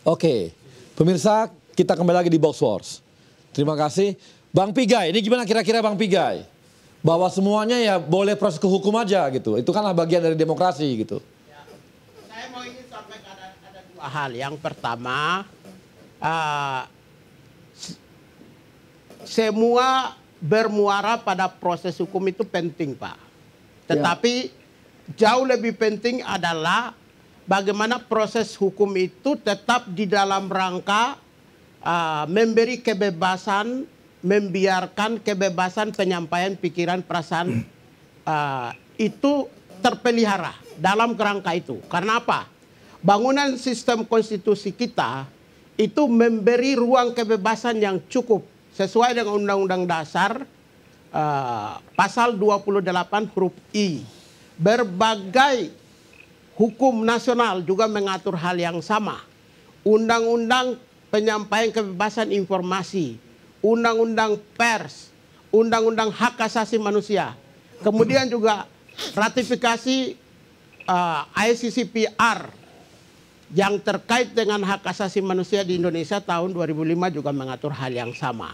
Oke, pemirsa, kita kembali lagi di Box Wars. Terima kasih. Bang Pigai, ini gimana kira-kira Bang Pigai? Bahwa semuanya ya boleh proses ke hukum aja gitu. Itu kanlah bagian dari demokrasi gitu. Ya, saya mau ingin sampaikan ada dua hal. Yang pertama, semua bermuara pada proses hukum itu penting, Pak. Tetapi jauh lebih penting adalah bagaimana proses hukum itu tetap di dalam rangka memberi kebebasan, membiarkan kebebasan penyampaian pikiran perasaan itu terpelihara dalam kerangka itu. Karena apa? Bangunan sistem konstitusi kita itu memberi ruang kebebasan yang cukup sesuai dengan Undang-Undang Dasar pasal 28 huruf I. Berbagai hukum nasional juga mengatur hal yang sama. Undang-undang penyampaian kebebasan informasi, undang-undang pers, undang-undang hak asasi manusia. Kemudian juga ratifikasi ICCPR yang terkait dengan hak asasi manusia di Indonesia tahun 2005 juga mengatur hal yang sama.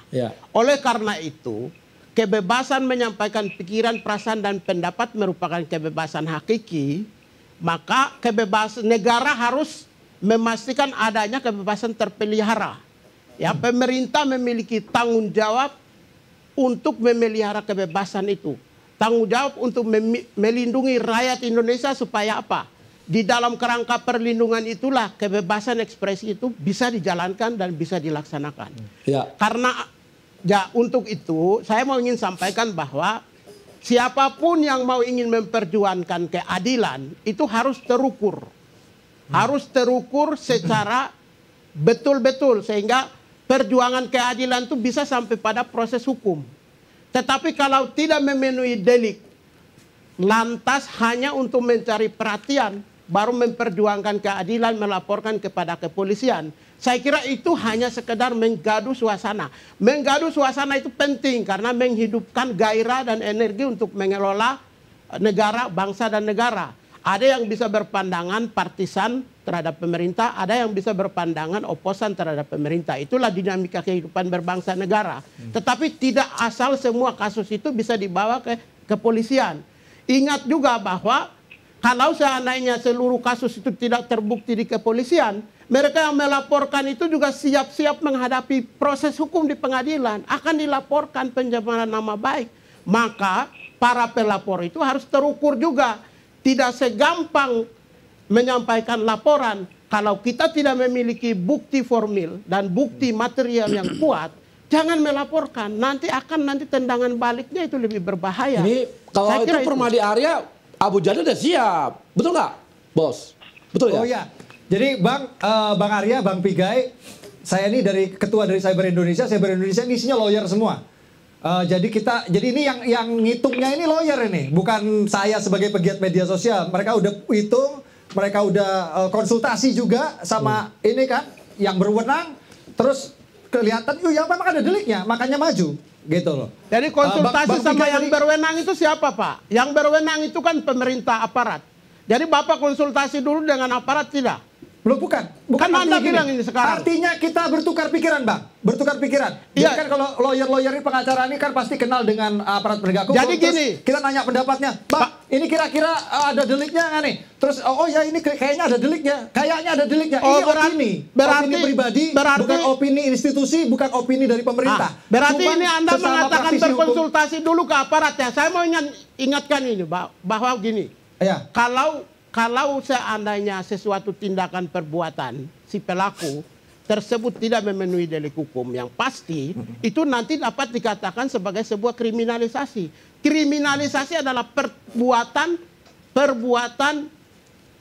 Oleh karena itu, kebebasan menyampaikan pikiran, perasaan, dan pendapat merupakan kebebasan hakiki. Maka kebebasan negara harus memastikan adanya kebebasan terpelihara. Ya, pemerintah memiliki tanggung jawab untuk memelihara kebebasan itu. Tanggung jawab untuk melindungi rakyat Indonesia supaya apa? Di dalam kerangka perlindungan itulah kebebasan ekspresi itu bisa dijalankan dan bisa dilaksanakan. Karena ya untuk itu saya mau ingin sampaikan bahwa siapapun yang mau ingin memperjuangkan keadilan itu harus terukur. Harus terukur secara betul-betul sehingga perjuangan keadilan itu bisa sampai pada proses hukum. Tetapi kalau tidak memenuhi delik, lantas hanya untuk mencari perhatian, baru memperjuangkan keadilan, melaporkan kepada kepolisian. Saya kira itu hanya sekedar menggaduh suasana. Menggaduh suasana itu penting karena menghidupkan gairah dan energi untuk mengelola negara, bangsa dan negara. Ada yang bisa berpandangan partisan terhadap pemerintah, ada yang bisa berpandangan oposan terhadap pemerintah. Itulah dinamika kehidupan berbangsa negara. Tetapi tidak asal semua kasus itu bisa dibawa ke kepolisian. Ingat juga bahwa kalau seandainya seluruh kasus itu tidak terbukti di kepolisian, mereka yang melaporkan itu juga siap-siap menghadapi proses hukum di pengadilan. Akan dilaporkan pencemaran nama baik. Maka para pelapor itu harus terukur juga. Tidak segampang menyampaikan laporan. Kalau kita tidak memiliki bukti formil dan bukti material yang kuat, jangan melaporkan. Nanti tendangan baliknya itu lebih berbahaya. Ini kalau itu Permadi Arya, Abu Janda udah siap. Betul nggak, Bos? Betul ya? Oh ya. Jadi Bang Arya, Bang Pigai, saya ini ketua dari Cyber Indonesia ini isinya lawyer semua. Jadi ini yang ngitungnya ini lawyer ini, bukan saya sebagai pegiat media sosial. Mereka udah hitung, mereka udah konsultasi juga sama ini kan, yang berwenang, terus kelihatan, ya memang ada deliknya, makanya maju. Gitu loh. Jadi konsultasi sama yang berwenang itu siapa, Pak? Yang berwenang itu kan pemerintah aparat. Jadi Bapak konsultasi dulu dengan aparat tidak? Belum, bukan kan Anda bilang ini sekarang. Artinya kita bertukar pikiran, Bang. Bertukar pikiran. Iya. Jadi kan kalau lawyer ini, pengacara ini kan pasti kenal dengan aparat penegak hukum. Jadi gini. Kita nanya pendapatnya. Bang, ini kira-kira ada deliknya nggak nih? Terus, oh ya ini kayaknya ada deliknya. Kayaknya ada deliknya. Ini opini pribadi, bukan opini institusi, bukan opini dari pemerintah. Berarti ini Anda mengatakan berkonsultasi dulu ke aparat ya. Saya mau ingatkan ini, bahwa gini. Ya. Kalau seandainya sesuatu tindakan perbuatan si pelaku tersebut tidak memenuhi delik hukum yang pasti, itu nanti dapat dikatakan sebagai sebuah kriminalisasi. Kriminalisasi adalah perbuatan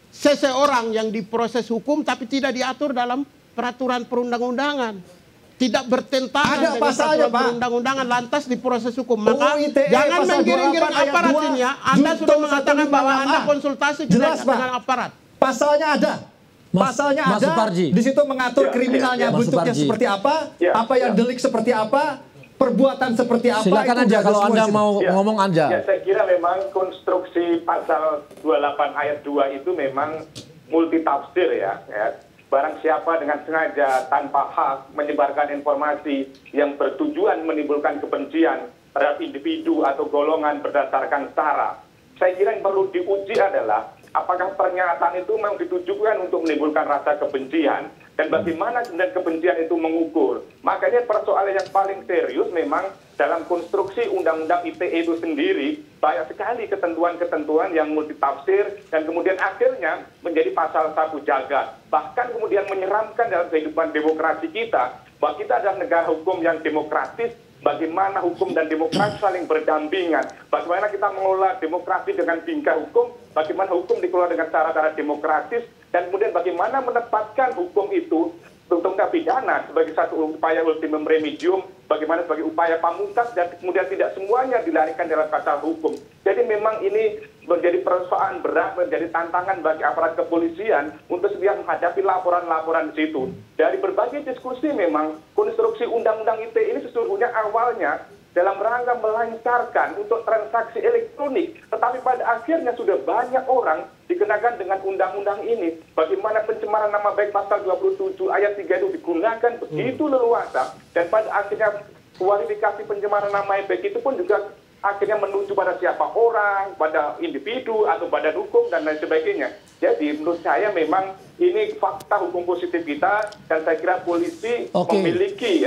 seseorang yang diproses hukum tapi tidak diatur dalam peraturan perundang-undangan. Tidak bertentangan dengan peraturan perundang-undangan, lantas diproses hukum. Maka jangan menggiring-giring aparat ini ya. Anda sudah mengatakan bahwa Anda konsultasi dengan aparat. Pasalnya ada. Pasalnya ada. Di situ mengatur kriminalnya, bentuknya seperti apa yang delik seperti apa, perbuatan seperti apa. Silakan aja kalau Anda mau ngomong Anda. Ya, saya kira memang konstruksi pasal 28 ayat 2 itu memang multitafsir ya. barang siapa dengan sengaja tanpa hak menyebarkan informasi yang bertujuan menimbulkan kebencian terhadap individu atau golongan berdasarkan sara. Saya kira yang perlu diuji adalah apakah pernyataan itu memang ditujukan untuk menimbulkan rasa kebencian dan bagaimana kemudian kebencian itu mengukur. Makanya persoalan yang paling serius memang dalam konstruksi Undang-Undang ITE itu sendiri banyak sekali ketentuan-ketentuan yang multitafsir dan kemudian akhirnya menjadi pasal sapu jagat. Bahkan kemudian menyeramkan dalam kehidupan demokrasi kita bahwa kita adalah negara hukum yang demokratis. Bagaimana hukum dan demokrasi saling berdampingan, bagaimana kita mengelola demokrasi dengan bingkai hukum, bagaimana hukum dikelola dengan cara-cara demokratis, dan kemudian bagaimana menempatkan hukum itu untuk pidana sebagai satu upaya ultimum remedium, bagaimana sebagai upaya pamungkas, dan kemudian tidak semuanya dilarikan dalam kata hukum. Jadi memang ini menjadi persoalan berat, menjadi tantangan bagi aparat kepolisian untuk sedia menghadapi laporan-laporan di situ. Dari berbagai diskusi memang konstruksi Undang-Undang ITE ini sesungguhnya awalnya dalam rangka melancarkan untuk transaksi elektronik, tetapi pada akhirnya sudah banyak orang dikenakan dengan undang-undang ini. Bagaimana pencemaran nama baik pasal 27 ayat 3 itu digunakan begitu leluasa, dan pada akhirnya kualifikasi pencemaran nama baik itu pun juga akhirnya menuju pada siapa orang, pada individu atau badan hukum dan lain sebagainya. Jadi menurut saya memang ini fakta hukum positif kita, dan saya kira polisi memiliki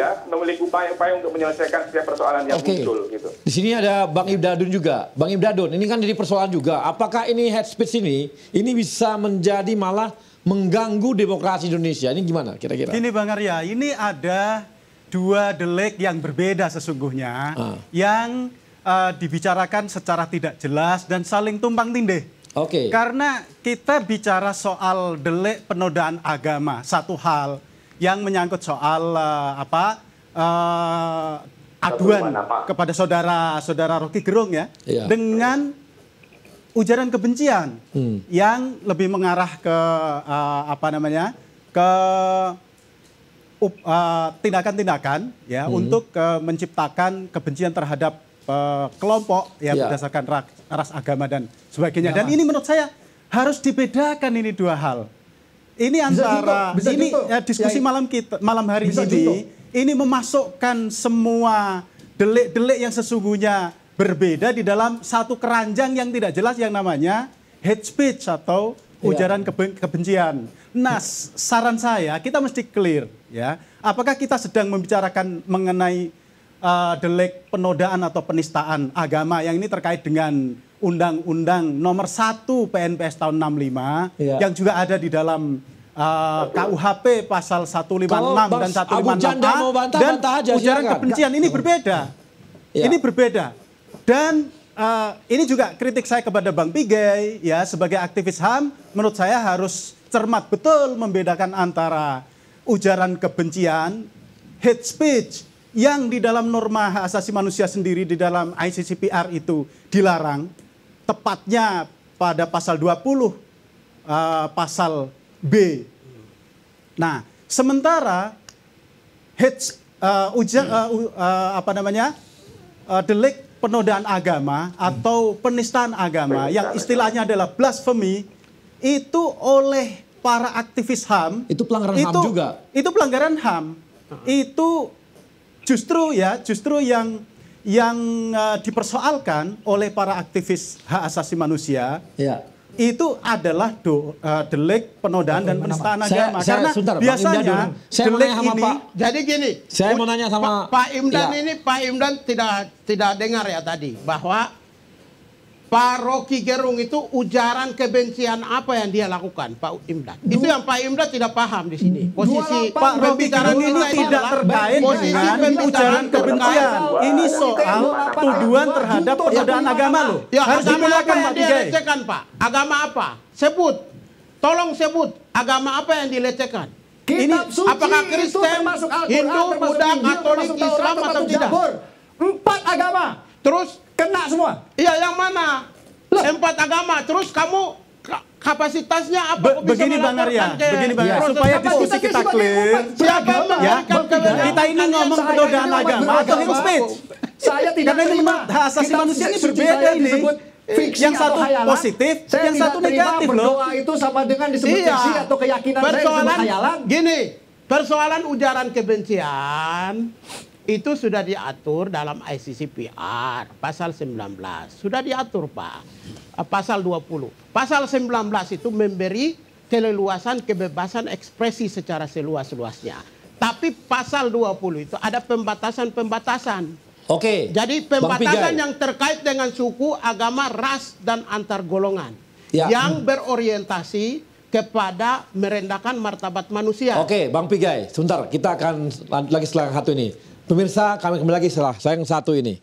upaya-upaya untuk menyelesaikan setiap persoalan yang muncul. Gitu. Di sini ada Bang Ibdadun juga. Bang Ibdadun, ini kan jadi persoalan juga. Apakah ini hate speech ini bisa menjadi malah mengganggu demokrasi Indonesia? Ini gimana kira-kira? Gini Bang Arya, ini ada dua delik yang berbeda sesungguhnya yang dibicarakan secara tidak jelas dan saling tumpang tindih. Karena kita bicara soal delik penodaan agama, satu hal yang menyangkut soal aduan kepada saudara Rocky Gerung ya, dengan ujaran kebencian yang lebih mengarah ke ke tindakan-tindakan ya untuk menciptakan kebencian terhadap kelompok ya berdasarkan ras, agama dan sebagainya. Dan ini menurut saya harus dibedakan ini dua hal. Ini antara diskusi malam hari ini memasukkan semua delik-delik yang sesungguhnya berbeda di dalam satu keranjang yang tidak jelas yang namanya hate speech atau ujaran kebencian. Nah, saran saya kita mesti clear ya. Apakah kita sedang membicarakan mengenai delik penodaan atau penistaan agama yang ini terkait dengan Undang-Undang Nomor 1 PNPS tahun 65 yang juga ada di dalam KUHP pasal 156 dan 156A dan ujaran kebencian ini berbeda. Ini berbeda. Dan ini juga kritik saya kepada Bang Pigai ya, sebagai aktivis HAM menurut saya harus cermat betul membedakan antara ujaran kebencian, hate speech yang di dalam norma hak asasi manusia sendiri di dalam ICCPR itu dilarang, tepatnya pada pasal 20 pasal B. Nah, sementara delik penodaan agama atau penistaan agama yang istilahnya adalah blasphemy itu oleh para aktivis HAM itu pelanggaran HAM juga. Itu pelanggaran HAM. Itu justru yang dipersoalkan oleh para aktivis hak asasi manusia itu adalah delik penodaan dan penistaan agama. Karena biasanya delik ini. Jadi gini. Saya mau nanya sama Pak Imdan ini, Pak Imdan tidak dengar ya tadi bahwa Pak Rocky Gerung itu ujaran kebencian apa yang dia lakukan, Pak Imdan? Itu yang Pak Imdan tidak paham di sini. Posisi Pak Rocky Gerung ini tidak terkait dengan ujaran kebencian. Ini soal tuduhan terhadap penodaan agama loh. Ya, harus dibedakan Pak Pigai. Dilecehkan Pak. Agama apa? Sebut. Tolong sebut. Agama apa yang dilecehkan? Ini apakah Kristen, Hindu, Buddha, Katolik, Islam atau tidak? 4 agama. Terus kena semua. Iya, yang mana? 4 agama. Terus kamu kapasitasnya apa? Begini Bang Arya, supaya diskusi kita clear. Kita ini ngomong penodaan agama atau hate speech. Saya tidak karena ini hak asasi manusia ini berbeda ini. fiksi yang satu atau hayalan, positif, saya yang satu negatif loh. Berdoa itu sama dengan disebut fiksi atau keyakinan saya disebut hayalan. Gini, persoalan ujaran kebencian itu sudah diatur dalam ICCPR pasal 19. Sudah diatur, Pak. Pasal 20. Pasal 19 itu memberi keleluasan kebebasan ekspresi secara seluas-luasnya. Tapi pasal 20 itu ada pembatasan-pembatasan. Oke. Jadi pembatasan yang terkait dengan suku, agama, ras, dan antar golongan. Yang berorientasi kepada merendahkan martabat manusia. Oke, Bang Pigai, sebentar. Kita akan lagi setelah yang satu ini. Pemirsa, kami kembali lagi setelah yang satu ini.